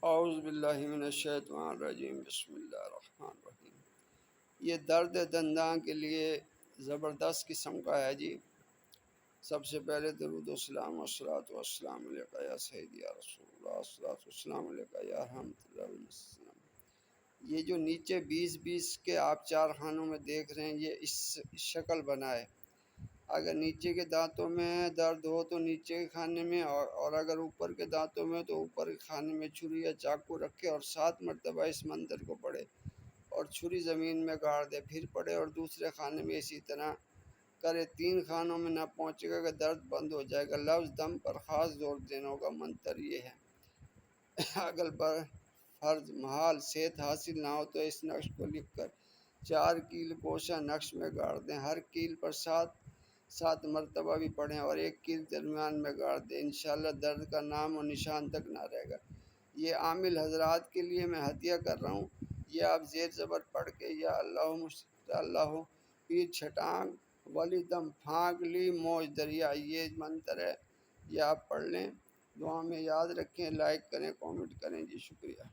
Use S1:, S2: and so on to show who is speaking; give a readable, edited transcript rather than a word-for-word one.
S1: اعوذ باللہ من الشیطان الرجیم، بسم اللہ الرحمن الرحیم۔ یہ درد دنداں کے لیے زبردست قسم کا ہے جی۔ سب سے پہلے درود و سلام والصلاۃ والسلام علیکہ یا سیدی یا رسول اللہ، الصلاۃ والسلام علیکہ یا رحمۃ اللہ وسلم۔ یہ جو نیچے 20 کے آپ چار خانوں میں دیکھ رہے ہیں، یہ اس شکل بنا ہے۔ اگر نیچے کے دانتوں میں درد ہو تو نیچے کے کھانے میں، اور اگر اوپر کے دانتوں میں تو اوپر کے کھانے میں چھری یا چاقو رکھے اور 7 مرتبہ اس منتر کو پڑھے اور چھری زمین میں گاڑ دے، پھر پڑھے اور دوسرے کھانے میں اسی طرح کرے۔ 3 خانوں میں نہ پہنچے گا کہ درد بند ہو جائے گا۔ لفظ دم پر خاص زور دینا ہوگا۔ منتر یہ ہے: اگر فرض محال صحت حاصل نہ ہو تو اس نقش کو لکھ کر 4 کیل گوشہ نقش میں گاڑ دیں۔ ہر کیل پر 7 مرتبہ بھی پڑھیں اور 1 کیل درمیان میں گاڑ دیں۔ انشاءاللہ درد کا نام و نشان تک نہ رہے گا۔ یہ عامل حضرات کے لیے میں ہدیہ کر رہا ہوں۔ یہ آپ زیر زبر پڑھ کے یا اللہ پیر چھٹانگ ولی دم پھانک لی موج دریا، یہ منتر ہے، یہ آپ پڑھ لیں، دعا میں یاد رکھیں، لائک کریں، کامنٹ کریں جی، شکریہ۔